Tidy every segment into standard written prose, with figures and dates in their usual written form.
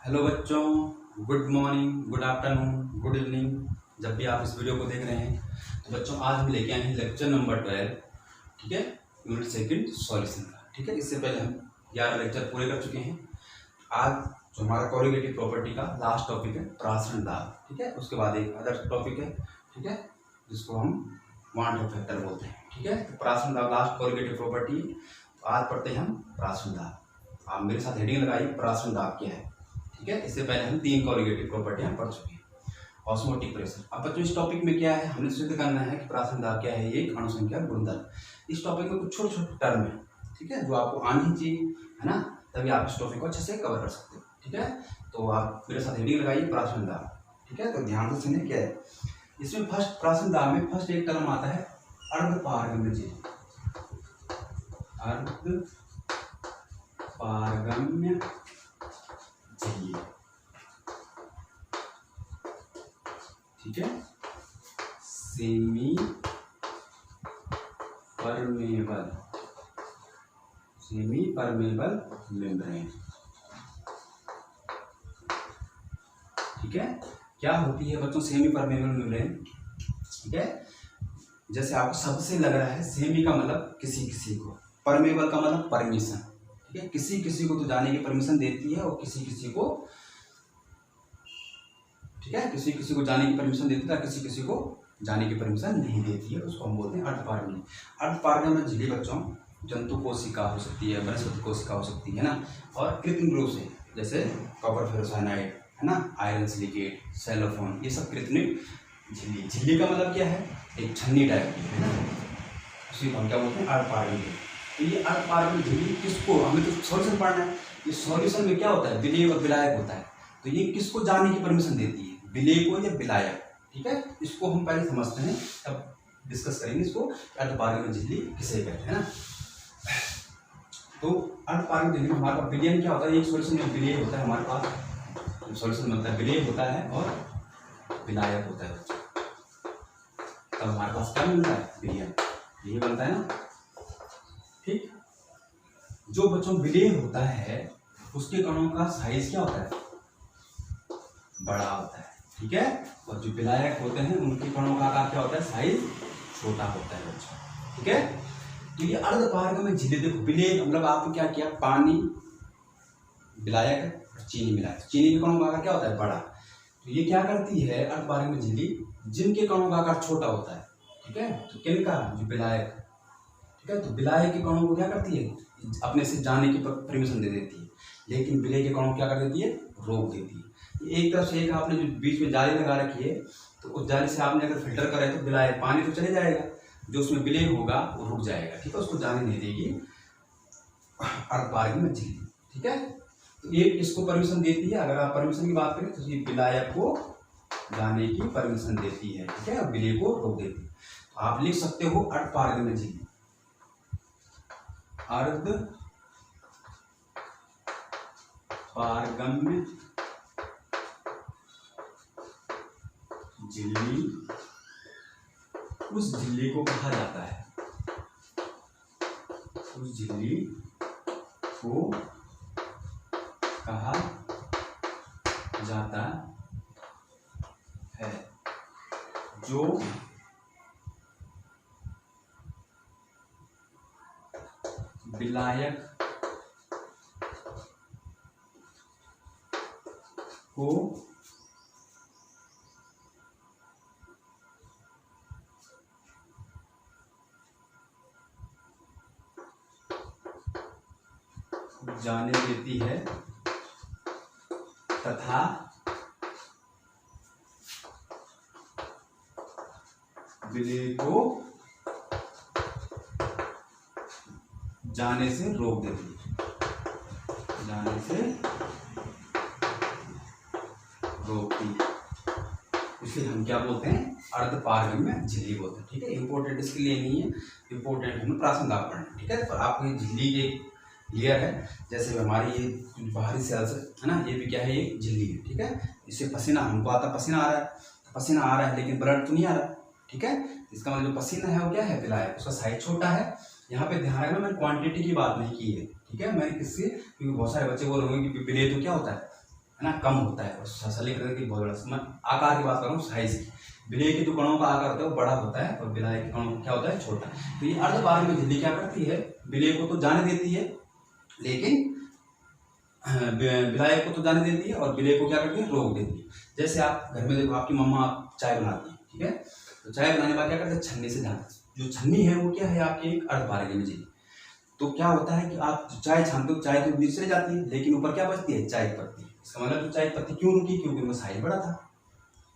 Hello बच्चों, good morning, good afternoon, good evening. जब भी आप इस वीडियो को देख रहे हैं तो बच्चों आज हम लेके आए हैं लेक्चर नंबर 12। ठीक है, यूनिट सेकंड सॉल्यूशन का। ठीक है, इससे पहले हम 11 लेक्चर पूरे कर चुके हैं। आज जो हमारा कोरिलेटिव प्रॉपर्टी का लास्ट टॉपिक है प्रासरण दाब। ठीक है, उसके बाद एक अदर टॉपिक है, ठीक है, जिसको हम वांट ऑफ फैक्टर बोलते हैं। ठीक है, तो प्रासरण दाब लास्ट कोरिलेटिव प्रॉपर्टी। आज पढ़ते हैं हम प्रासरण दाब। आप मेरे साथ हेडिंग लगाइए, प्रासरण दाब क्या है। ठीक है, इससे पहले हम 3 कोरिलेटिव प्रॉपर्टी हम पढ़ चुके हैं। Osmotic pressure. अब बच्चों इस टॉपिक में क्या है, हमने सिद्ध करना है कि प्रासरण दाब क्या है, एक अणुसंख्या गुणनफल। इस टॉपिक में कुछ छोटे छोटे टर्म है, ठीक है, जो आपको आनी चाहिए, है ना, तभी आप इस टॉपिक को अच्छे से कवर कर सकते हो। ठीक है, तो आप मेरे साथ हेडिंग लगाइए प्रासरण दाब। ठीक है, तो ध्यान से सुनिए क्या है इसमें। फर्स्ट प्रासरण दाब में फर्स्ट एक टर्म आता है अर्धपारगम्य झिल्ली। अर्धपारगम्य झिल्ली, ठीक है, सेमी परमेबल मेम्ब्रेन। ठीक है, क्या होती है बच्चों सेमी परमेबल मेम्ब्रेन। ठीक है, जैसे आपको सबसे लग रहा है, सेमी का मतलब किसी किसी को, परमेबल का मतलब परमिशन। ठीक है, किसी किसी को तो जाने की परमिशन देती है और किसी किसी को, ठीक है, किसी किसी को जाने की परमिशन देती है, किसी किसी को जाने की परमिशन नहीं देती है, उसको हम बोलते हैं अर्धपारगम्य। अर्धपारगम्य झिल्ली बच्चों जंतु कोशिका हो सकती है, वनस्पति कोशिका हो सकती है ना, और कृत्रिम रूप से जैसे कॉपर फेरोसाइनाइड, है ना, आयरन सिलिकेट, सेलोफोन, ये सब कृत्रिम झिल्ली। झिल्ली का मतलब क्या है, एक छन्नी टाइप की, है ना, उसी को हम क्या बोलते हैं अर्धपारगम्य। तो ये अर्धपारगम्य झिल्ली किसको, हमें तो सॉल्यूशन पढ़ना है, ये सॉल्यूशन में क्या होता है, विलेय और विलायक होता है। तो ये किसको जाने की परमिशन देती है, विलेय को या विलायक। ठीक है, इसको हम पहले समझते हैं, तब डिस्कस करेंगे इसको अर्धपारगम्य झिल्ली किसे कहते हैं ना। तो अर्धपारगम्य झिल्ली में हमारे पास विलयन क्या होता है, एक सॉल्यूशन में विलेय होता है, हमारे पास सॉल्यूशन बनता है विलेय होता है और विलायक होता है। तब हमारे पास क्या मिलता है, विलयन, यही बनता है ना। ठीक, जो बच्चों विलेय होता है उसके कणों का साइज क्या होता है, बड़ा होता है। ठीक है, और जो विलायक होते हैं उनके कणों का आकार क्या होता है, साइज छोटा होता है बच्चों। ठीक है, तो ये अर्धपारगम्य झिल्ली, देखो विलेय मतलब आपने क्या किया, पानी, विलायक और चीनी मिलाया, चीनी के कणों का आकार क्या होता है, बड़ा। तो ये क्या करती है अर्धपारगम्य झिल्ली, जिनके कणों का आकार छोटा होता है, ठीक है, तो किनका, जो विलायक। ठीक है, तो विलायक के कणों को क्या करती है, अपने से जाने की परमिशन दे देती है, लेकिन विलेय के कणों क्या कर देती है, रोक देती है। एक तरफ से एक आपने जो बीच में जाली लगा रखी है, तो उस जाली से आपने अगर फिल्टर करे तो विलायक पानी तो चले जाएगा, जो उसमें विलेय होगा वो रुक जाएगा। ठीक है, उसको जाने नहीं देगी अर्धपारगम्य झिल्ली। ठीक है, तो ये किसको परमिशन देती है, अगर आप परमिशन की बात करें तो ये विलायक को जाने की परमिशन देती है, ठीक है, और विलेय को रोक देती है। तो आप लिख सकते हो अर्धपारगम्य झिल्ली, अर्धपारगम्य झिल्ली उस झिल्ली को कहा जाता है, उस झिल्ली को कहा जाता है जो विलायक को जाने देती है तथा विलेय को जाने से रोक देती है, जाने से रोकती है, इसलिए हम क्या बोलते हैं, अर्धपारगम्य झिल्ली बोलते हैं। ठीक है, इंपॉर्टेंट इसके लिए नहीं है, इंपॉर्टेंट हमें प्रासरण दाब पढ़ना। ठीक है, पर आपको ये झिल्ली एक क्लियर है, जैसे हमारी ये बाहरी सेल्स है ना, ये भी क्या है, ये झिल्ली है। ठीक है, इससे पसीना हमको आता, पसीना आ रहा है, पसीना आ रहा है लेकिन ब्लड तो नहीं आ रहा। ठीक है, इसका मतलब जो पसीना है वो क्या है, विलायक, उसका साइज छोटा है। यहाँ पे ध्यान रखना, मैंने क्वांटिटी की बात नहीं की है। ठीक है, मैंने किससे, क्योंकि बहुत सारे बच्चे बोल रहे होंगे कि विलेय तो क्या होता है है ना, कम होता है। और सलीकृत की बहुत बड़ा, मैं आकार की बात कर रहा हूँ, साइज की। विलेय के जो कणों का आकार होता है वो बड़ा होता है और विलायक के कणों का क्या होता है, छोटा। तो ये अर्धपारगम्य झिल्ली क्या करती है, विलेय को तो जाने देती है, लेकिन विलायक को तो जाने देती है और विलेय को क्या करती है, रोक देती है। जैसे आप घर में देखो, आपकी मम्मा चाय बनाती है, ठीक है, तो चाय बनाने के बाद क्या करते हैं, छन्नी से छानते हैं। जो छन्नी है वो क्या है, आपकी एक अर्धपारगम्य झिल्ली। तो क्या होता है कि आप चाय छानते हो, चाय तो नीचे जाती है, लेकिन ऊपर क्या बचती है, चाय पत्ती। इसका मतलब जो चाय पत्ती क्यों रुकी, क्योंकि उनका साइज बड़ा था,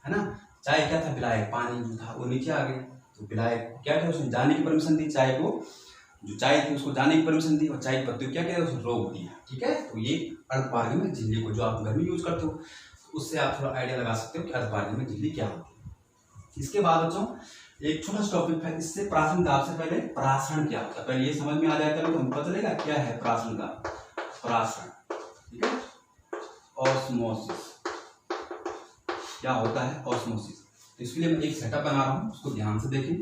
है ना। चाय क्या था, विलायक, पानी जो था वो नीचे आ गया, तो विलायक को क्या किया, उसने जाने की परमिशन दी, चाय को, जो चाय थी उसको जाने की परमिशन दी, और चाय की पत्ती को क्या किया, उसने रोक दिया, ठीक है। तो ये अर्धपारगम्य झिल्ली को जो आप घर में यूज करते हो, उससे आप थोड़ा आइडिया लगा सकते हो कि अर्धपारगम्य झिल्ली क्या होती है। इसके बाद बच्चों एक छोटा सा टॉपिक है, इससे प्राशन दाब से पहले प्रासरण क्या होता है, पहले ये समझ में आ जाए तो हमको पता चलेगा क्या है प्राशन दाब। प्रासरण, ठीक है, ऑस्मोसिस क्या होता है, ऑस्मोसिस। तो इसके लिए मैं एक सेटअप बना रहा हूं, उसको ध्यान से देखें।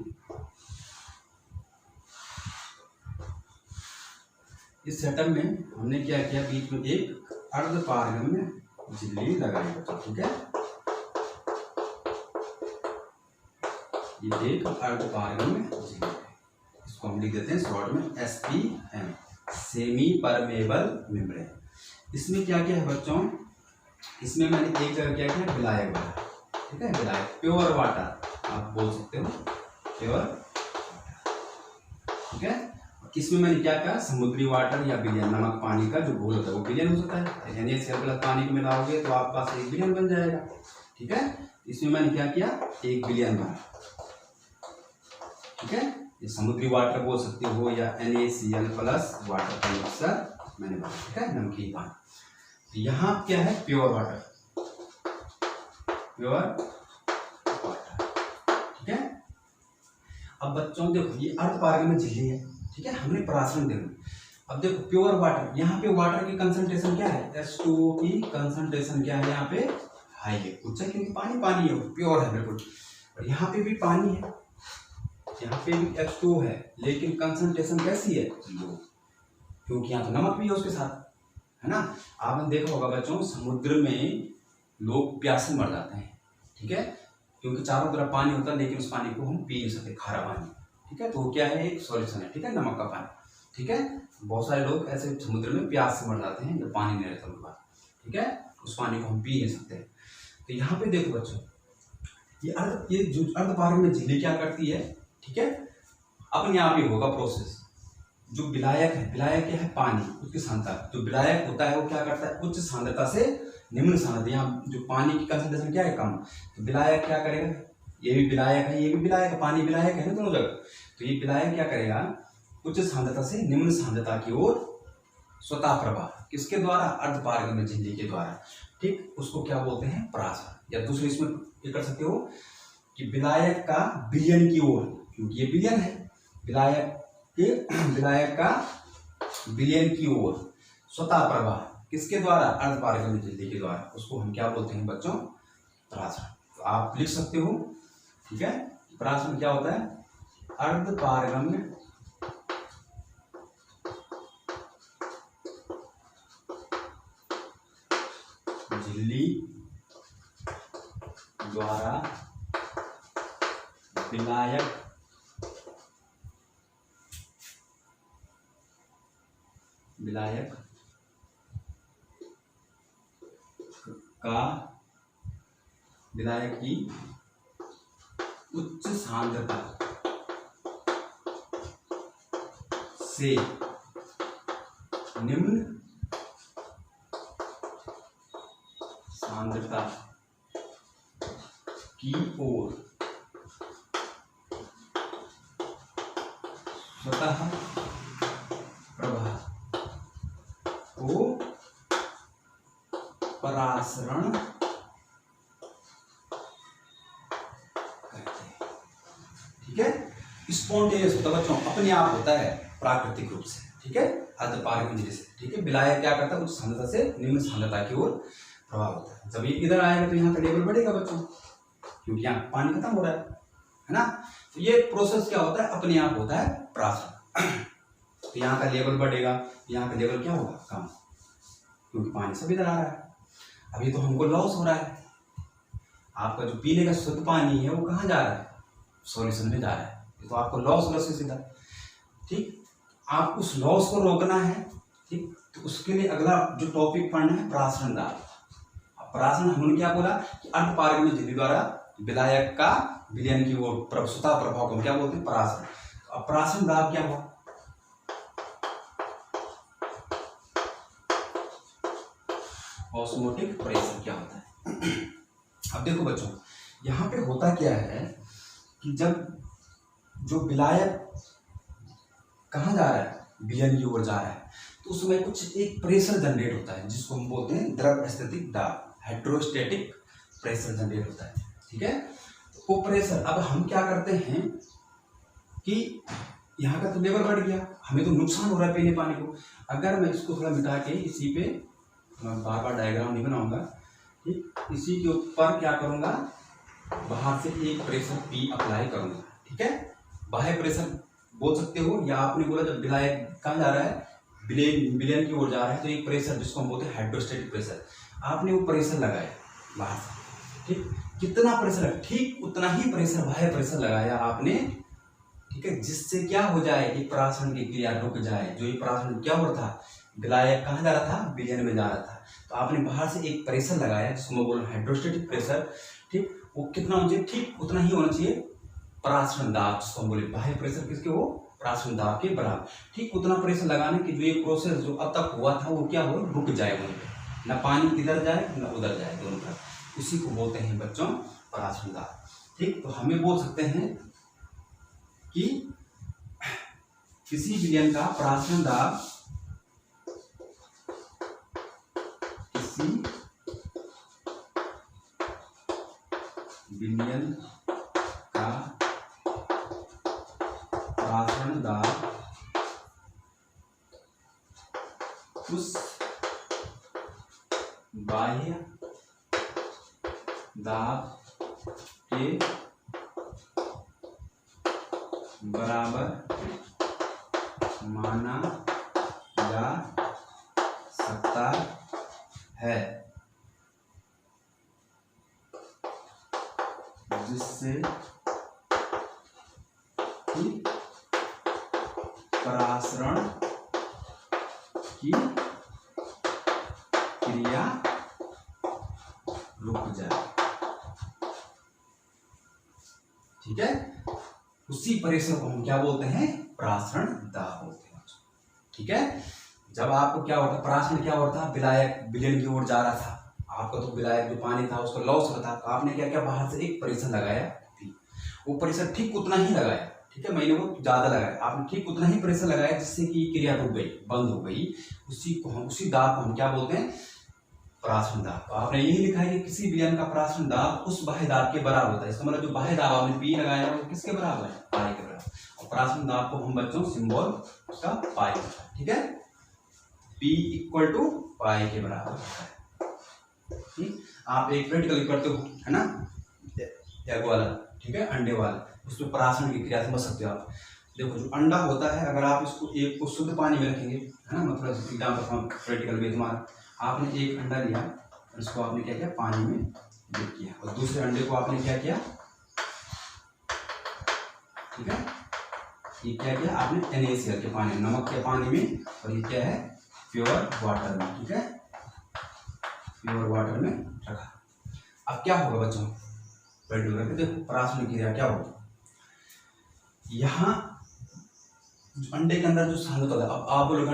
इस सेटअप में हमने क्या किया, बीच में एक अर्धपारगम्य झिल्ली लगाई, ठीक है। ये एक अर्धपारगम्य झिल्ली है, इसको हम लिख देते हैं शॉर्ट में SPM, सेमी परमेबल मेम्ब्रेन। इसमें क्या क्या है बच्चों, इसमें मैंने एक जगह क्या किया, विलायक वाला, ठीक है, विलायक, प्योर वाटर आप बोल सकते हो, प्योर वाटर, ठीक है। इसमें मैंने क्या कहा, समुद्री वाटर या विलयन, नमक पानी का जो घोल होता है वो विलयन हो सकता है, NaCl प्लस पानी को मिलाओगे तो आपके पास एक विलयन बन जाएगा, ठीक है। इसमें मैंने क्या किया, एक विलयन बना, ठीक है। ये समुद्री वाटर बोल सकते हो या NaCl प्लस वाटर का मिक्सर मैंने बनाया, ठीक है, नमकीन पानी। यहाँ क्या है, प्योर वाटर, प्योर वाटर, ठीक है। अब बच्चों देखो ये अर्धपारगम्य झिल्ली है, ठीक है, हमने प्रासरण देखा। अब देखो प्योर वाटर, यहाँ पे वाटर की कंसंट्रेशन क्या है, H2O की कंसंट्रेशन क्या है, यहाँ पे हाई है, उच्च है, क्योंकि पानी पानी है, प्योर है बिल्कुल। और यहाँ पे भी पानी है, यहाँ पे भी H2O है, लेकिन कंसंट्रेशन कैसी है, लो, क्योंकि यहाँ तो नमक भी है उसके साथ, है ना। आपने देखा होगा बच्चों, समुद्र में लोग प्यासे मर जाते हैं, ठीक है, क्योंकि चारों तरफ पानी होता है, लेकिन उस पानी को हम पी नहीं सकते, खारा पानी, ठीक है। तो क्या है, एक सॉल्यूशन है, ठीक है, नमक का पानी, ठीक है। बहुत सारे लोग ऐसे समुद्र में प्यास से मर जाते हैं जब पानी नहीं रहता उनके पास, ठीक है, उस पानी को हम पी नहीं सकते। तो यहाँ पे देखो बच्चों, ये जो अर्धपारगम्य झिल्ली क्या करती है, ठीक है, अपने आप ही होगा प्रोसेस। जो विलायक है, विलायक क्या है, पानी, उसकी सांद्रता, जो विलायक होता है वो क्या करता है, उच्च सांद्रता से निम्न सांद्रता, यहाँ जो पानी की कंसंट्रेशन क्या है, कम, तो विलायक क्या करेगा, ये भी विलायक है, ये भी विलायक है, पानी विलायक है ना दोनों जगह। तो ये विलायक क्या करेगा, उच्च सांद्रता से निम्न सांद्रता की ओर स्वतः प्रवाह, किसके द्वारा, अर्धपारगम्य झिल्ली के द्वारा, ठीक, उसको क्या बोलते हैं, प्रासरण। या दूसरे इसमें ये कर सकते हो कि विलायक का विलयन की ओर, क्योंकि ये विलयन है, विलायक का विलयन की ओर स्वतः प्रवाह, किसके द्वारा, अर्धपारगम्य झिल्ली के द्वारा, उसको हम क्या बोलते हैं बच्चों, प्रासरण। तो आप लिख सकते हो, ठीक है, प्रासरण क्या होता है, अर्धपारगम्य झिल्ली द्वारा विलायक विलायक की उच्च सांद्रता से निम्न सांद्रता की ओर स्वतः प्रवाह को परासरण कहते हैं, ठीक है। स्पॉन्टेनियस होता है बच्चों, अपने आप होता है, प्राकृतिक रूप से, ठीक है, अर्धपारगम्य झिल्ली से, ठीक है। विलायक क्या करता है, उच्च सांद्रता से निम्न सांद्रता की ओर प्रवाह होता है। जब ये इधर आएगा तो यहाँ का लेवल बढ़ेगा बच्चों, क्योंकि यहाँ पानी खत्म हो रहा है ना। तो ये प्रोसेस क्या होता है, अपने आप होता है प्रासरण। तो यहाँ का लेवल बढ़ेगा, यहाँ का लेवल क्या होगा, कम, क्योंकि पानी सब इधर आ रहा है। अभी तो हमको लॉस हो रहा है। आपका जो पीने का शुद्ध पानी है वो कहाँ जा रहा है, सॉल्यूशन में जा रहा है, तो आपको लॉस हो रहा है सीधा। ठीक, आप उस लॉस को रोकना है। ठीक, तो उसके लिए अगला जो टॉपिक पढ़ना है प्रासरण दाब। प्रासरण हमने क्या बोला कि अर्धपारगम्य झिल्ली द्वारा विलायक का विलयन की ओर स्वतः प्रभाव को क्या बोलते हैं, प्रासरण। अब प्रासरण दाब क्या हुआ, ऑस्मोटिक प्रेशर क्या होता है। अब देखो बच्चों, यहाँ पे होता क्या है कि जब जो विलायक कहाँ जा रहा है, विलयन की ओर जा रहा है, तो उसमें कुछ एक प्रेशर जनरेट होता है जिसको हम बोलते हैं द्रव स्थितिक दाब, हाइड्रोस्टेटिक प्रेशर जनरेट होता है। ठीक है, तो वो प्रेशर, अब हम क्या करते हैं कि यहाँ का तो लेवल बढ़ गया, हमें तो नुकसान हो रहा है पीने पानी को। अगर मैं इसको थोड़ा मिटा के इसी पे, मैं बार बार डायग्राम नहीं बनाऊंगा, ठीक, इसी के ऊपर क्या करूंगा, बाहर से एक प्रेशर पी अप्लाई करूंगा। ठीक है, बाह्य प्रेशर बोल सकते हो, या आपने बोला जब विलायक कहाँ जा रहा है, विलयन की ओर जा रहा है, तो एक प्रेशर जिसको हम बोलते हैं हाइड्रोस्टेटिक प्रेशर, आपने वो प्रेशर लगाया बाहर से। ठीक, कितना प्रेशर, ठीक उतना ही प्रेशर बाह्य प्रेशर लगाया आपने। ठीक है, जिससे क्या हो जाए कि प्रासरण की क्रिया रुक जाए। जो ये प्रासरण क्या हो रहा था, विलायक कहाँ जा रहा था, विलयन में जा रहा था, तो आपने बाहर से एक प्रेशर लगाया जिसको मैं बोल हाइड्रोस्टेटिक प्रेशर। ठीक, वो कितना होना चाहिए, ठीक उतना ही होना चाहिए प्रासरण दाब, जिसको हम बोले बाह्य प्रेशर किसके हो, प्रासरण दाब के बराबर। ठीक उतना प्रेशर लगाने की जो ये प्रोसेस जो अब तक हुआ था वो क्या हो, रुक जाए वहीं पे, न पानी इधर जाए न उधर जाए, दोनों तरफ। उसी को बोलते हैं बच्चों प्रासरण दाब। ठीक, तो हमें बोल सकते हैं कि किसी विलयन का प्रासरण दाब किसी विलयन का प्रासरण दाब उस बाह्य दाब के बराबर माना जा सकता है, जिससे कि प्रासरण की क्रिया रुक जाए। ठीक है, उसी प्रेशर को हम क्या बोलते हैं, प्रासरण दाब बोलते हैं। ठीक है, जब आपको क्या होता, प्रासरण क्या होता, विलायक विलयन की ओर जा रहा था, आपका तो विलायक जो पानी था उसको लॉस हो रहा था, तो आपने क्या किया, बाहर से एक प्रेशर लगाया, वो प्रेशर ठीक उतना ही लगाया। ठीक है, मैंने वो ज्यादा लगाया, आपने ठीक उतना ही प्रेशर लगाया जिससे कि क्रिया रुक गई, बंद हो गई। उसी को हम, उसी दाब को हम क्या बोलते हैं, प्रासरण दाब। तो आपने यही लिखा है कि किसी विलयन का प्रासरण दाब उस बाह्य दाब के बराबर होता है। इसका मतलब जो बाह्य दाब आपने पी लगाया वो किसके बराबर है, पाई के बराबर। और प्रासरण दाब को हम बच्चों सिंबल उसका पाई होता है। ठीक है, P इक्वल टू पाई के बराबर होता है। ठीक, आप एक प्रैक्टिकल करते हो है ना, एग वाला, ठीक है, अंडे वाला, उसमें प्रासरण की क्रिया समझ सकते हो आप। देखो जो अंडा होता है, अगर आप इसको एक को शुद्ध पानी में रखेंगे, है ना, मतलब एग्जाम्पल प्रैक्टिकल में तुम्हारा, आपने एक अंडा लिया, इसको आपने क्या किया, पानी में डिप किया, और दूसरे अंडे को आपने क्या किया, ठीक है, ये क्या किया आपने, NaCl के पानी, नमक के पानी में, और ये क्या है, प्योर वाटर में। ठीक है, प्योर वाटर में रखा। अब क्या होगा बच्चों, देखो प्रासरण क्रिया क्या होगी, यहाँ अंडे के अंदर जो सांद्रता होता है, अब आप बोलोगे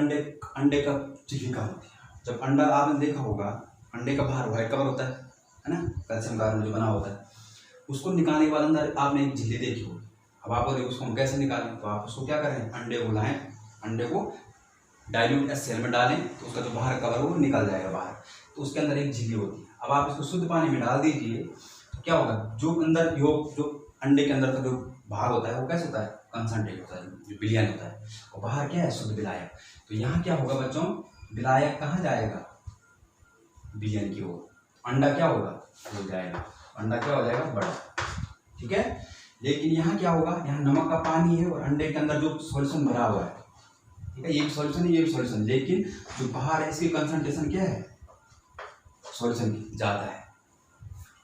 अंडे का झिल्ली कहाँ होती है। जब अंडा आपने देखा होगा, अंडे का बाहर व्हाइट कवर होता है ना, कैल्शियम कार्बन जो बना होता है, उसको निकालने के बाद अंदर आपने एक झिल्ली देखी होगी। अब आप बोले उसको हम कैसे निकालें, तो आप उसको क्या करें, अंडे को लाएं, अंडे को डाइल्यूट HCl में डालें, तो उसका जो बाहर कवर वो निकल जाएगा बाहर, तो उसके अंदर एक झिल्ली होती है। अब आप इसको शुद्ध पानी में डाल दीजिए, तो क्या होगा, जो अंदर योग, जो अंडे के अंदर का जो भाग होता है वो कैसे होता है, कंसंट्रेट होता है, जो विलयन होता है, और बाहर क्या है, शुद्ध विलायक। तो यहाँ क्या होगा बच्चों, विलायक कहाँ जाएगा, विलयन की ओर, अंडा क्या होगा, हो जाएगा, अंडा क्या हो जाएगा, बड़ा। ठीक है, लेकिन यहाँ क्या होगा, यहाँ नमक का पानी है और अंडे के अंदर जो सॉल्यूशन भरा हुआ है, ठीक है, ये भी सॉल्यूशन है, ये भी सॉल्यूशन, लेकिन जो बाहर है इसकी कंसंट्रेशन क्या है, सॉल्यूशन की ज़्यादा है,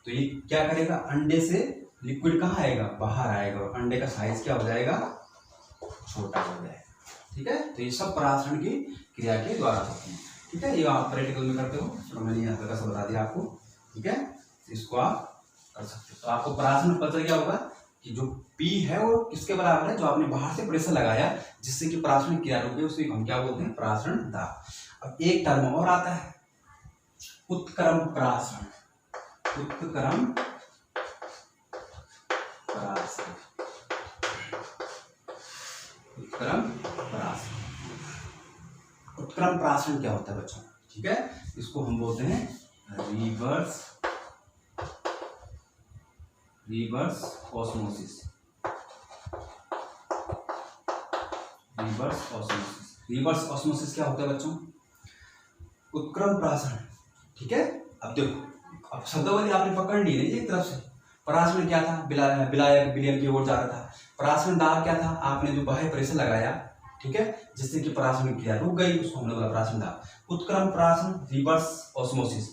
तो ये क्या करेगा, अंडे से लिक्विड कहाँ आएगा, बाहर आएगा, और अंडे का साइज क्या हो जाएगा, छोटा हो जाएगा। ठीक है, तो ये सब परासरण की क्रिया के द्वारा होती है। ठीक है, ये आप प्रैक्टिकल में करते हो, तो मैंने हल्का सा बता दिया आपको। ठीक है, इसको आप कर सकते हो। तो आपको परासरण पता क्या होगा कि जो P है वो किसके बराबर है, जो आपने बाहर से प्रेशर लगाया जिससे कि परासरण क्रिया रुके, उसे हम क्या बोलते हैं, परासरण दाब। अब एक टर्म और आता है, उत्क्रम परासरण। उत्क्रम परासरण, उत्क्रम परासरण। उत्क्रम परासरण क्या होता है बच्चों? ठीक है, इसको हम बोलते हैं रिवर्स ऑस्मोसिस। रिवर्स ऑस्मोसिस क्या होता है बच्चों? उत्क्रम परासरण। ठीक है, अब देखो, अब शब्दावली आपने पकड़ ली नहीं एक तरफ से। परासरण क्या था, विलायक विलयन की ओर जा रहा था। परासरण दाब क्या था, आपने जो बाह्य प्रेशर लगाया, ठीक है, जिससे कि परासरण क्रिया रुक गई, उसको हमने बोला परासरण दाब। उत्क्रम परासरण, रिवर्स ऑस्मोसिस।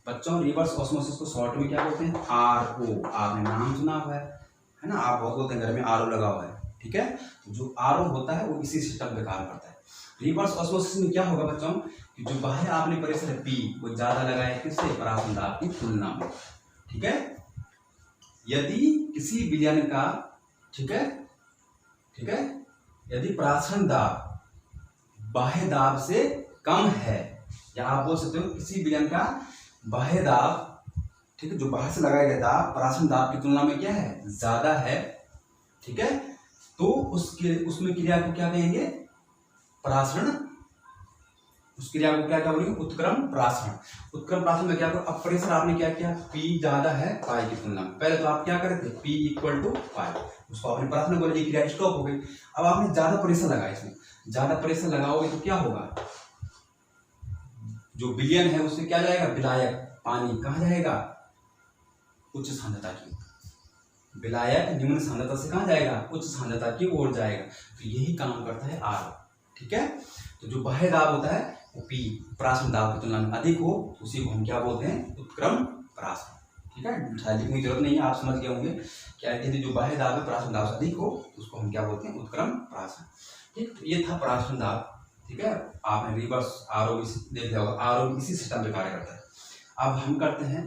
बच्चों रिवर्स ऑस्मोसिस को शॉर्ट में क्या बोलते हैं, RO। आपने नाम सुना हुआ है ना, आप बहुत बोलते हैं घर में RO लगा हुआ है। ठीक है, तो जो RO होता है वो इसी सिस्टम पे काम करता है। रिवर्स ऑस्मोसिस में क्या होगा बच्चों कि जो बाहर आपने प्रेशर P वो ज्यादा लगाया किससे, परासरण दाब की तुलना में। ठीक है, यदि किसी विलयन का, ठीक है, यदि परासरण दाब बाह्य दाब से कम है, या आप बोल सकते हो किसी विलयन का बाह्य दाब, ठीक है, जो बाहर से लगाया गया दाब परासरण दाब की तुलना में क्या है, ज्यादा है। ठीक है, तो उसमें क्रिया को क्या कहेंगे, परासरण। उस क्रिया को क्या बोलेंगे, उत्क्रम परासरण। उत्क्रम परासरण में क्या करो, अब प्रेशर आपने क्या किया, P ज्यादा है पाई की तुलना में। पहले तो आप क्या करते थे, P इक्वल टू पाई, उसको आपने परासरण बोले, ये क्रिया स्टॉप हो गई। अब आपने ज्यादा प्रेशर लगाया, इसमें ज्यादा प्रेशर लगाओगे तो क्या होगा, जो विलयन है उससे क्या जाएगा, विलायक पानी कहाँ जाएगा, उच्च सांद्रता की। विलायक निम्न सांद्रता से कहाँ जाएगा, उच्च सांद्रता की ओर जाएगा। तो यही काम करता है R। ठीक है, तो जो बाह्य दाब होता है वो P परासरण दाब की तुलना में अधिक हो, उसी को हम क्या बोलते हैं, उत्क्रम परासरण। ठीक है, शायद लिखने की जरूरत नहीं है, आप समझ गए होंगे क्या, यदि जो बाह्य दाब है परासरण दाब से अधिक हो तो उसको हम क्या बोलते हैं, उत्क्रम परासरण। ठीक, तो ये था परासरण दाब। ठीक है, आपने रिवर्स RO देख लिया होगा, RO इसी सिस्टम पे कार्य करता है। अब हम करते हैं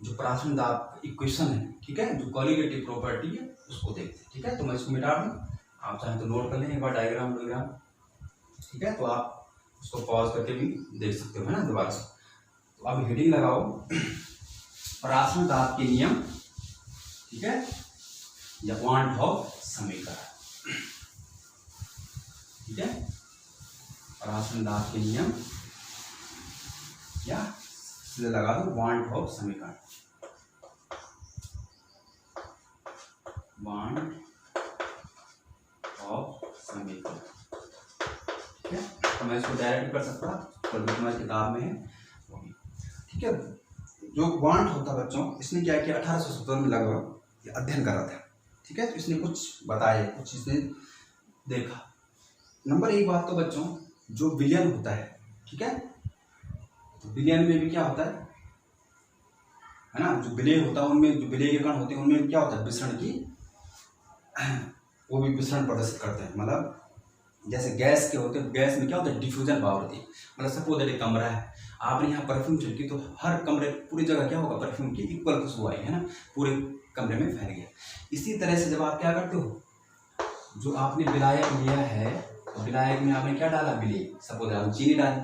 जो परासरण दाब इक्वेशन है, ठीक है, जो कोलिगेटिव प्रॉपर्टी है उसको देखते हैं। ठीक है, तो मैं इसको मिटा दूँ, आप चाहें तो नोट कर लें एक बार डायग्राम। ठीक है, तो आप उसको पॉज करके भी देख सकते हो, है ना, दोबारा से। तो अब हेडिंग लगाओ, परासरण दाब के नियम, ठीक है, या वान डॉक समीकरण। ठीक है, परासरण दाब के नियम या सीधे लगा दो वान डॉक समीकरण। वान डॉक समीकरण। ठीक है, तो मैं इसको डायरेक्ट कर सकता, तो तुम्हारी किताब में है। ठीक है, जो वांट होता बच्चों, इसने क्या किया, 1870 में लगभग अध्ययन कर रहा था। ठीक है, तो इसने कुछ बताए, कुछ इसने देखा। नंबर एक बात तो बच्चों, जो विलयन होता है, ठीक है, तो विलयन में भी क्या होता है ना, जो विलय होता है उनमें जो विलय के कण होते हैं उनमें क्या होता है, विसरण की, वो भी विसरण प्रदर्शित करते हैं। मतलब जैसे गैस के होते हैं, गैस में क्या होता है, डिफ्यूजन पावर होती है। मतलब सपोज दैट एक कमरा है, आपने यहाँ परफ्यूम छिड़की तो हर कमरे पूरी जगह क्या होगा, परफ्यूम की इक्वल खुशबू आई, है ना, पूरे कमरे में फैल गया। इसी तरह से जब आप क्या करते हो, जो आपने विलायक लिया है, तो विलायक में आपने क्या डाला, विलय, सपोज आप चीनी डाली,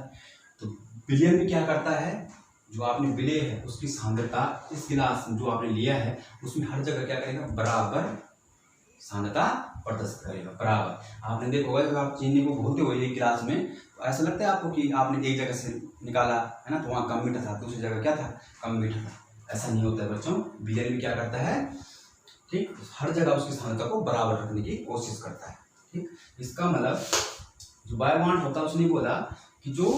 तो विलयन में क्या करता है, जो आपने विलय है उसकी सांद्रता इस गिलास जो आपने लिया है उसमें हर जगह क्या करेगा, बराबर सांद्रता प्रदर्शित करेगा, बराबर। आपने देखा होगा जब आप चीनी को घोलते हो एक गिलास में, तो ऐसा लगता है आपको कि आपने एक जगह से निकाला, है ना, तो वहाँ कम मीठा था, दूसरी जगह क्या था, कम मीठा था। ऐसा नहीं होता है बच्चों, विलयन में क्या करता है, ठीक, हर जगह उसकी सांद्रता को बराबर रखने की कोशिश करता है। ठीक, इसका मतलब जो बायोवांट होता है उसने बोला कि जो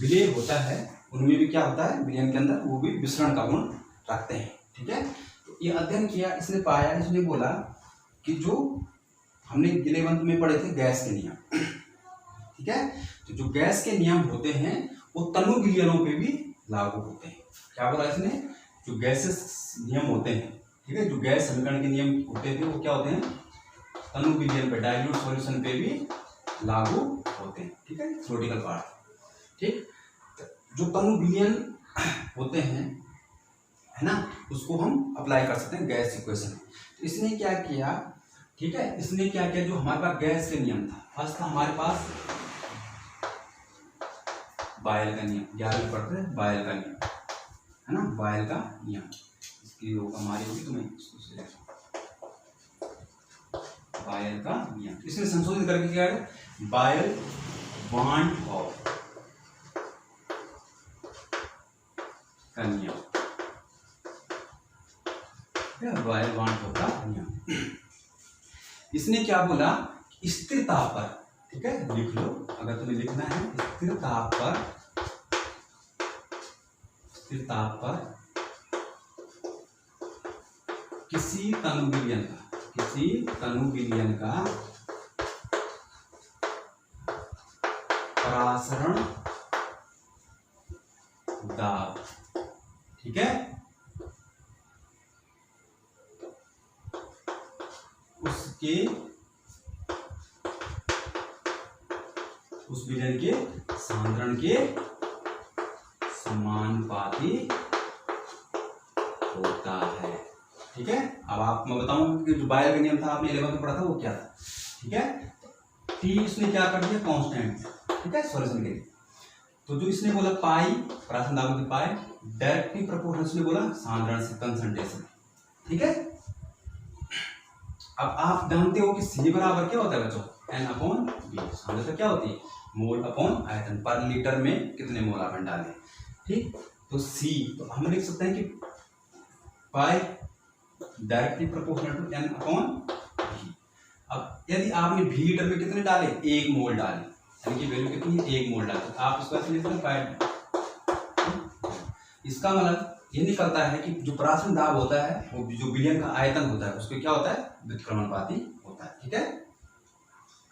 विलय होता है उनमें भी क्या होता है, विलयन के अंदर वो भी विसरण का गुण रखते हैं। ठीक है, तो ये अध्ययन किया, इसने पाया, इसने बोला कि जो हमने 11th में पढ़े थे गैस के नियम, ठीक है, तो जो गैस के नियम होते हैं वो तनु विलयनों पे भी लागू होते हैं। क्या बोला इसने, जो गैसेस नियम होते हैं, ठीक है, जो गैस समीकरण के नियम होते थे वो क्या होते हैं, तनु विलयन पे, डाइल्यूट सॉल्यूशन पे भी लागू होते हैं, ठीक है, थ्योरेटिकल पार्ट। ठीक, जो तनु विलयन होते हैं, है ना, उसको हम अप्लाई कर सकते हैं गैस इक्वेशन में। तो इसने क्या किया, ठीक है, इसने क्या किया, जो हमारे पास गैस के नियम था, फर्स्ट था हमारे पास बायल का नियम, 11वीं पढ़ते हैं बायल का नियम, है ना, बायल का नियम, इसकी हमारी होगी तो मैं इसको से बायल का नियम, इसने संशोधित करके क्या है, बायल वांट हॉफ का नियम, बायल वांट हॉफ का नियम। इसने क्या बोला, स्थिरता पर, ठीक है, लिख लो अगर तुम्हें लिखना है, स्थिरता पर किसी तनु विलयन का परासरण दाब, ठीक है, उस विलयन के सांद्रण के समानुपाती होता है, ठीक है। अब आप मैं बताऊं कि जो बायल का नियम था आपने 11th में पढ़ा था वो क्या था, ठीक है। टी इसने क्या कर दिया, कांस्टेंट, ठीक है, सॉल्यूशन के लिए। तो जो इसने बोला पाई, परासरण दाब की पाई, डायरेक्टली प्रोपोर्शनल इसने बोला सांद्रण से कंसंट्रेशन, ठीक है। अब आप जानते हो कि C बराबर क्या होता है बच्चों, N/V, सांद्रता क्या होती है, मोल अपॉन आयतन, पर लीटर में कितने मोल आपने डाले, ठीक। तो C, तो हम लिख सकते हैं कि pi directly proportional to N/V। अब यदि आपने V लीटर में कितने डाले, 1 मोल डाले, यानी कि वैल्यू कितनी है, 1 मोल डाले, आप इसको ऐसे लिख सकते हैं पाई। इसका मतलब ये निकलता है कि जो परासरण दाब होता है वो जो विलयन का आयतन होता है उसको क्या होता है, व्युत्क्रमणपाती होता है, ठीक है,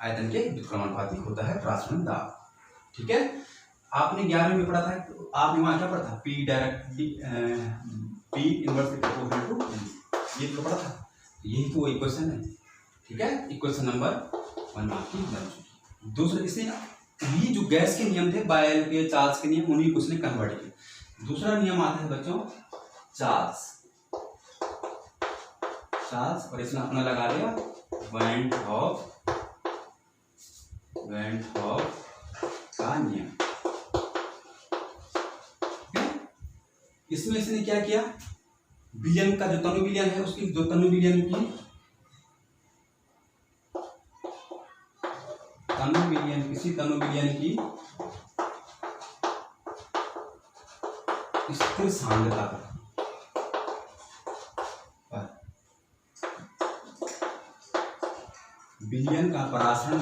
आयतन के व्युत्क्रमणपाती होता है परासरण दाब, ठीक है। आपने 11वीं में पढ़ा था, तो आपने वहां क्या पढ़ा था, P directly P inversely proportional to N, ये तो पढ़ा था, यही तो इक्वेशन है, ठीक है, इक्वेशन नंबर 1 आपकी बन चुकी। दूसरा इसने ये जो गैस के नियम थे, बायल के, चार्ल्स के नियम, उन्हीं को उसने कन्वर्ट किया। दूसरा नियम आता है बच्चों चार्ल्स, और इसने अपना लगा लिया वांट हॉफ का नियम, इसमें इसने क्या किया, विलयन का जो तनु विलयन है उसकी, जो तनु विलयन की किसी तनु विलयन की स्थिर सांद्रता पर विलयन का परासरण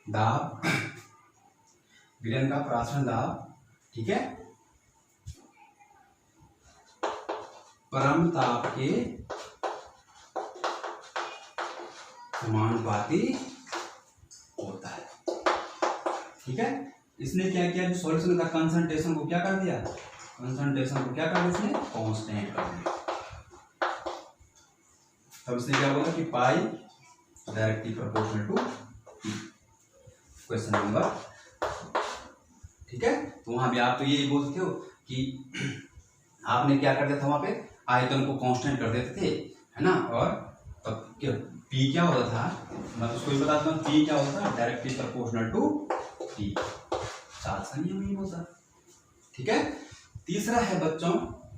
दाब, विलयन का परासरण दाब, ठीक है, परम ताप के समानुपाती होता है, ठीक है। इसने क्या किया, जो सॉल्यूशन का कंसंट्रेशन को क्या कर दिया, इसने कांस्टेंट कर दिया। तब इसने क्या बोला कि pi directly proportional to P, question number, ठीक है। तो वहां भी आप तो ये बोलते हो कि आपने क्या कर दिया था, वहां पे आयतन को कांस्टेंट कर देते थे, है ना, और तब P क्या होता था, मैं उसको भी बताता हूँ, P क्या होता था, directly proportional to P, Charles का नियम ही होता, ठीक है। तीसरा है बच्चों,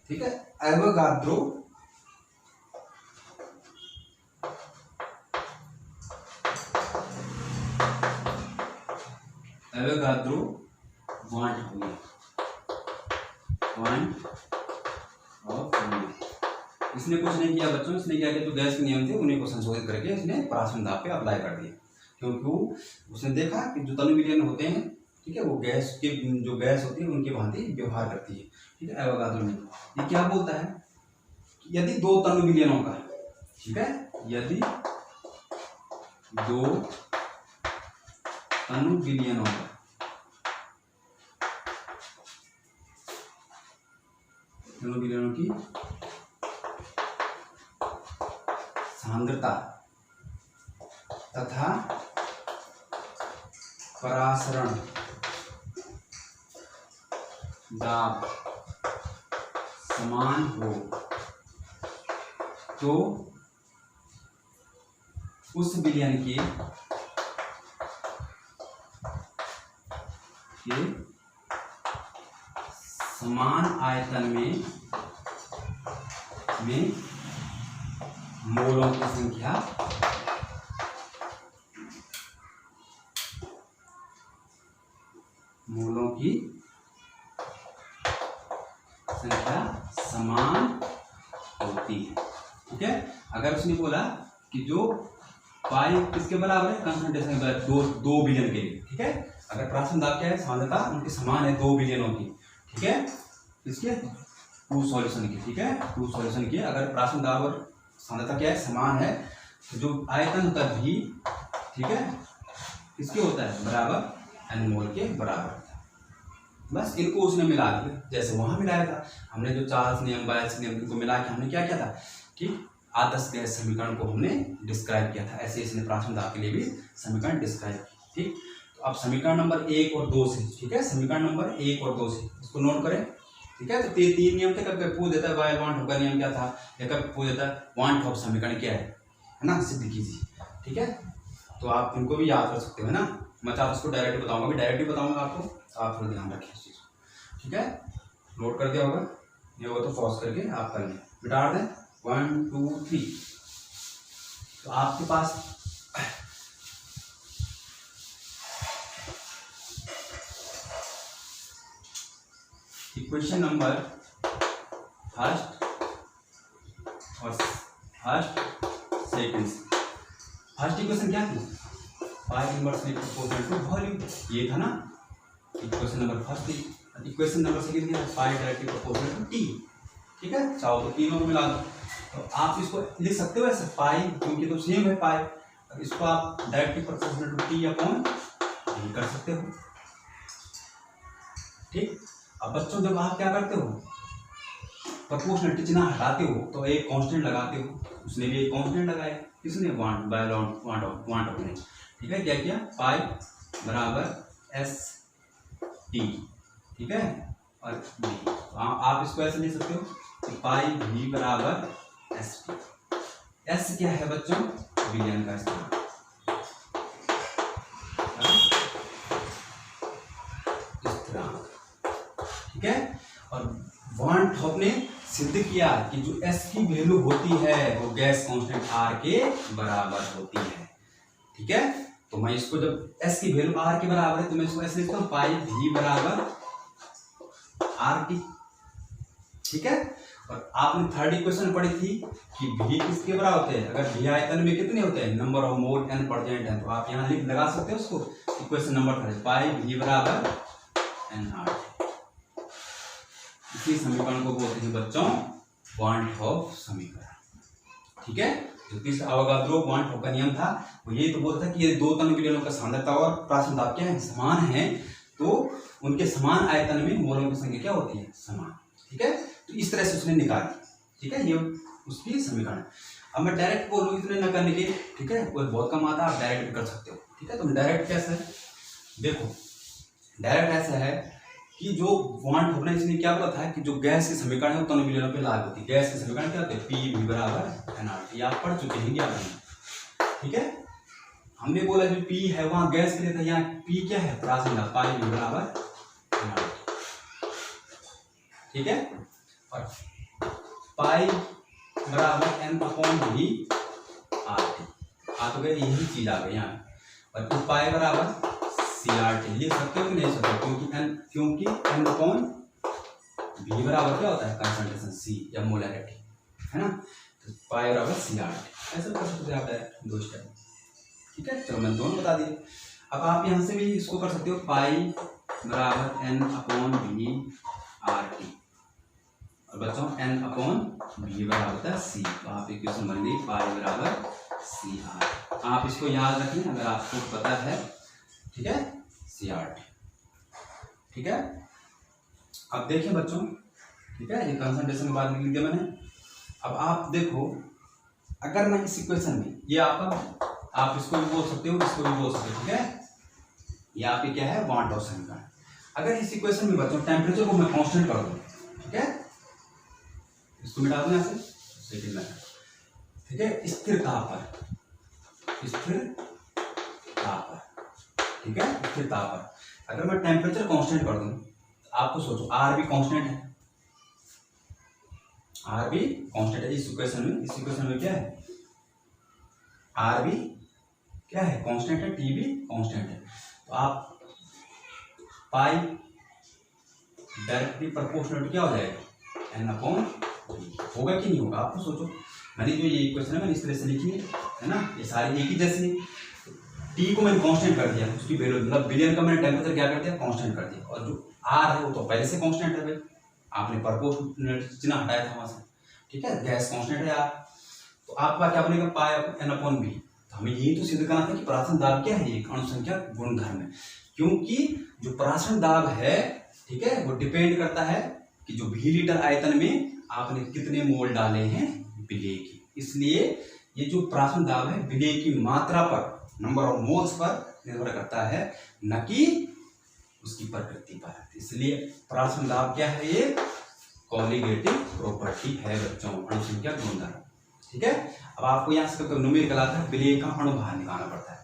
ठीक है, एवोगाद्रो वांट ऑफ नियम। इसने कुछ नहीं किया बच्चों, इसने क्या किया, जो गैस के नियम थे उन्हीं को संशोधित करके इसने परासरण दाब पे अप्लाई कर दिया, क्योंकि उसने देखा कि जो तनु विलयन होते हैं, ठीक है, वो गैस के, जो गैस होती है उनके भांति व्यवहार करती है, ठीक है। एवोगाद्रो ने ये क्या बोलता है, यदि 2 तनु विलयनों का, ठीक है, यदि 2 तनु विलयनों का तीनों विलयनों की सांद्रता तथा परासरण दाब समान हो तो उस विलयन के समान आयतन में मोलों की संख्या समान होती है। ठीक है, अगर उसने बोला कि जो पाई किसके बराबर है, कंसंट्रेशन के बराबर, दो विलयन के लिए। ठीक है, अगर प्राशन दाब क्या है, सांद्रता उनके समान है 2 विलयनों की। ठीक है, इसके 2 सॉल्यूशन की। ठीक है, 2 सॉल्यूशन की अगर प्राशन दाब और सांद्रता क्या है, समान है, तो जो आयतन होता है भी, ठीक है, किसके होता है, बराबर n मोल के बराबर। बस इनको उसने मिला दिया, जैसे वहां मिलाया था हमने, जो चार्ल्स नियम, बायस नियम को मिला के हमने क्या किया था कि आदर्श गैस समीकरण को हमने डिस्क्राइब किया था। ऐसे इसने प्राशन दाब के लिए भी समीकरण डिस्क्राइब किया। ठीक, तो अब समीकरण नंबर 1 और 2 से, ठीक है, समीकरण नंबर 1 और 2 से इसको नोट करें। ठीक है, तो 3 नियम थे, कभी पूछ देता है वाई वांट ऑफ का नियम क्या था, या कभी पूछ देता है वांट ऑफ समीकरण क्या है ना, सिद्ध कीजिए। ठीक है, तो आप उनको भी याद कर सकते हो, है ना। मैं चाहे उसको डायरेक्ट बताऊंगा, भी डायरेक्ट बताऊंगा आपको, आप थोड़ा ध्यान रखिए इस चीज को। ठीक है, नोट कर दिया होगा, ये होगा तो पॉज करके आप कर लें, मिटा दें 1 2 3। तो आपके पास इक्वेशन नंबर फर्स्ट और सेकंड। फर्स्ट इक्वेशन क्या थी, पाई इनवर्सली प्रोपोर्शनल टू वॉल्यूम, ये था ना इक्वेशन नंबर फर्स्ट थी। इक्वेशन नंबर सेकंड क्या है, पाई डायरेक्टली प्रोपोर्शनल टू टी। ठीक है, चाहो तो तीनों को मिला दो, तो आप इसको लिख सकते हो ऐसे पाई, क्योंकि तो सेम है पाई, इसको आप directly proportional to T upon D कर सकते हो। ठीक, अब बच्चों जब आप क्या करते हो, प्रोपोर्शनल चिन्ह हटाते हो तो एक कांस्टेंट लगाते हो, उसने भी एक कांस्टेंट लगाया, किसने, वांट ने। ठीक है, क्या किया, पाई बराबर एस टी। ठीक है, और डी, तो आप इसको ऐसे लिख सकते हो कि पाई भी बराबर एस टी। एस क्या है बच्चों, विलयन का स्थान। ठीक है, और वांट ऑफ ने सिद्ध किया कि जो एस की वैल्यू होती है वो गैस कांस्टेंट आर के बराबर होती है। ठीक है, तो मैं इसको जब एस की वैल्यू आर के बराबर है तो मैं इसको ऐसे लिखता हूं, पाई भी बराबर आर टी। ठीक है, और आपने थर्ड इक्वेशन पढ़ी थी कि भी किसके बराबर होते हैं, अगर भी आयतन में कितने होते हैं, number of mole N present है, तो आप यहाँ लिख लगा सकते हो उसको, इक्वेशन नंबर 3 पाई भी बराबर एन आर। इसी समीकरण को बोलते हैं बच्चों वांट ऑफ समीकरण। ठीक है, जो तीसरा अवोगाद्रो वांट ऑफ का नियम था वो ये तो बोलता है कि ये 2 तन विलयनों का सांद्रता और प्राशन दाब क्या है, समान है, तो उनके समान आयतन में मोलों की संख्या क्या होती है, समान। ठीक है, तो इस तरह से उसने निकाली। ठीक है, ये उसकी समीकरण। अब मैं डायरेक्ट बोलूँ इतने न करने के, ठीक है, वो बहुत कम आता है, आप डायरेक्ट भी कर सकते हो। ठीक है, तो डायरेक्ट कैसे है, देखो डायरेक्ट ऐसा है कि जो वांट होना, इसने क्या बोला था कि जो गैस के समीकरण है वो दोनों विलयनों पे लागू होती है। गैस के समीकरण क्या होते हैं, पी भी बराबर एन आर टी, आप पढ़ चुके हैं क्या। ठीक है, हमने बोला जो पी है वहां गैस के लिए था, यहाँ पी क्या है, प्राशन दाब, पाई भी बराबर एन आर टी। ठीक है, और पाई बराबर एन अपॉन भी आर टी, आ तो गए, यही चीज आ गई यहाँ, और तो पाई बराबर सी आर टी लिख सकते हो कि नहीं सकते, क्योंकि एन अपॉन भी बराबर क्या होता है, कंसंट्रेशन सी या मोलैरिटी, है ना, तो पाई बराबर सी आर टी, ऐसा कर सकते आप डायरेक्ट 2 स्टेप। ठीक है, चलो मैंने दोनों बता दिए। अब आप यहाँ से भी इसको कर सकते हो, पाई बराबर एन अपॉन भी आर टी, और बच्चों एन अपॉन भी बराबर होता है सी, तो आप इक्वेशन बन गई पाई बराबर सी आर। आप इसको याद रखें अगर आपको पता है। ठीक है, सी आर टी। ठीक है, अब देखिए बच्चों ठीक है, ये कंसंट्रेशन के बाद लिख दिया मैंने। अब आप देखो, अगर मैं इस इक्वेशन में, ये आपका, आप इसको भी बोल सकते हो, इसको भी बोल सकते हो, ठीक है, ये आपकी क्या है, वांट ऑफ समीकरण। अगर इस इक्वेशन में बच्चों टेम्परेचर को मैं कांस्टेंट कर दूं, ठीक है, इसको मिटा दूं यहाँ से, सेकंड में, ठीक है, स्थिर ताप पर, स्थिर ताप पर, ठीक है, स्थिर ताप पर अगर मैं टेम्परेचर कांस्टेंट कर दूं, आपको सोचो आर भी कांस्टेंट है, आर भी कांस्टेंट है इस इक्वेशन में क्या है, आर भी क्या है, कांस्टेंट है, टी भी कांस्टेंट है। तो आप पाई डायरेक्टली प्रोपोर्शनल क्या हो जाएगा, एन अपॉन होगा कि नहीं होगा, आपको सोचो। मैंने जो ये इक्वेशन है मैंने इस तरह से लिखी है ना, ये सारी एक ही जैसी है। टी को मैंने कांस्टेंट कर दिया, उसकी वैल्यू मतलब बिलियन का मैंने टेम्परेचर क्या कर दिया, कांस्टेंट कर दिया, और जो आर है वो तो पहले से कांस्टेंट है भाई, आपने प्रोपोर्शनल चिन्ह हटाया था वहां से, ठीक है, गैस कांस्टेंट है यार। तो आपका क्या बनेगा, पाई एन अपॉन बी। तो हमें यही तो सिद्ध करना था कि परासरण दाब क्या है, एक अणुसंख्या गुणधर्म है, क्योंकि जो परासरण दाब है, ठीक है, वो डिपेंड करता है कि जो भी लीटर आयतन में आपने कितने मोल डाले हैं विलेय की। इसलिए ये जो परासरण दाब है विलेय की मात्रा पर, नंबर ऑफ मोल्स पर निर्भर करता है, न कि उसकी प्रकृति पर। इसलिए परासरण दाब क्या है, ये कॉलिगेटिव प्रॉपर्टी है बच्चों, अणुसंख्या गुणधर्म, ठीक है। अब आपको यहाँ से कभी न्यूमेरिकल आता है, विलेय का अणुभार निकालना पड़ता है।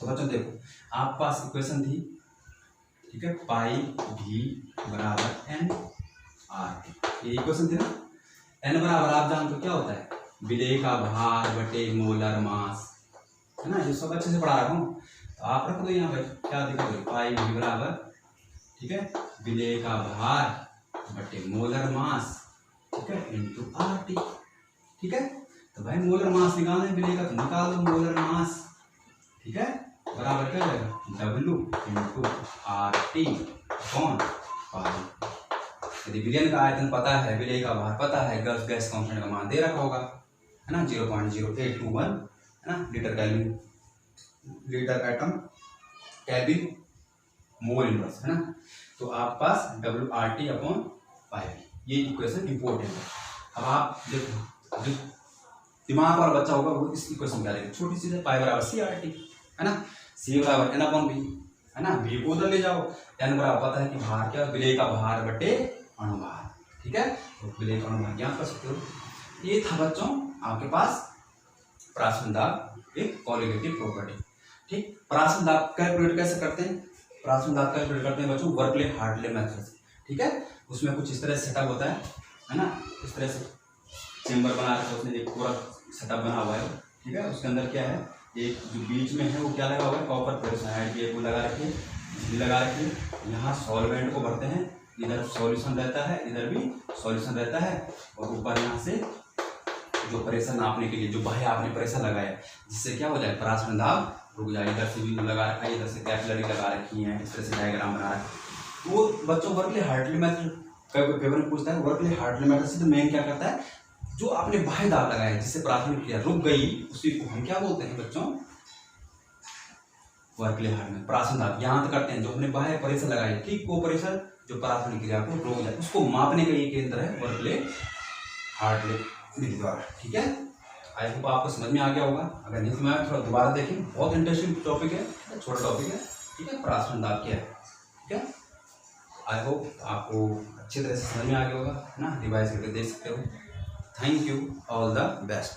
तो बच्चों देखो, आपके पास इक्वेशन थी, ठीक है, पाई भी बराबर एन आर टी, ये इक्वेशन थी ना। एन बराबर आप जानते हो क्या होता है, विलेय का भार बटे मोलर मास, है ना, ये सब अच्छे से पढ़ा रहा हूँ। तो आप रख दो यहाँ पर, क्या देखोगे, पाई भी बराबर, ठीक है, विलेय का भार बटे मोलर मास, ठीक है, इंटू आर टी, ठीक है। तो भाई मोलर मास निकालना है विलेय का, तो निकाल दो मोलर मास, ठीक है, बराबर क्या जाएगा, W into are T upon पाई। यदि विलेय का आयतन पता है, विलेय का भार पता है, गैस कांस्टेंट का मान दे रखा होगा, है ना, 0.0821, है ना, litre kelvin, litre atm kelvin mole inverse, है ना। तो आपके पास W R T upon pi, ये इक्वेशन इंपॉर्टेंट है। अब आप देखो, जो दिमाग वाला बच्चा होगा वो इस इक्वेशन क्या लेगा, छोटी सी है, पाई बराबर सी आर टी, है ना, सी बराबर एन अपॉन बी, है ना, बी को उधर ले जाओ, एन बराबर पता है कि भार क्या, विलेय का भार बटे अणुभार, ठीक है, तो विलेय का अणुभार ज्ञात कर सकते हो। ये था बच्चों आपके पास परासरण दाब एक कॉलिगेटिव प्रॉपर्टी, ठीक। परासरण दाब कैलकुलेट कैसे करते हैं, परासरण दाब कैलकुलेट करते हैं बच्चों वर्कले हार्टले मेथड से, ठीक है। उसमें कुछ इस तरह से सेटअप होता है ना, इस तरह से चेंबर बना रखा है उसने, एक पूरा सेटअप बना हुआ है, ठीक है। उसके अंदर क्या है, एक जो बीच में है वो क्या लगा हुआ है, कॉपर पेरोसाइड की वो लगा रखिए, बिजली लगा रखिए, यहाँ सॉल्वेंट को भरते हैं, इधर सॉल्यूशन रहता है, इधर भी सॉल्यूशन रहता है, और ऊपर यहाँ से जो प्रेशर नापने के लिए जो बाह्य आपने प्रेशर लगाया, जिससे क्या हो जाए, परासरण दाब रुक जाए। इधर से भी लगा रखा है, इधर से कैपिलरी लगा रखी है, इस तरह से डायग्राम बना रखा है। वो बच्चों वर्कले हार्टले मेथड पेपर में पूछता है, वर्कले हार्टले मेथड से तो मेन क्या करता है, जो आपने बाह्य दाब लगाया जिससे प्राथमिक क्रिया रुक गई, उसी को हम क्या बोलते हैं बच्चों, वर्कले हार्टले परासरण दाब यहाँ तक करते हैं, जो हमने बाह्य प्रेशर लगाई, ठीक, वो प्रेशर जो प्राथमिक क्रिया को रोक जाए, उसको मापने का ये केंद्र है वर्कले हार्टले विधि द्वारा, ठीक है। आई होप आपको समझ में आ गया होगा, अगर नहीं समझ में थोड़ा दोबारा देखिए, बहुत इंटरेस्टिंग टॉपिक है, छोटा टॉपिक है, ठीक है, परासरण दाब क्या है, ठीक है। आई होप आपको अच्छी तरह से समझ में आ गया होगा, है ना, रिवाइज करके देख सकते हो। Thank you, all the best.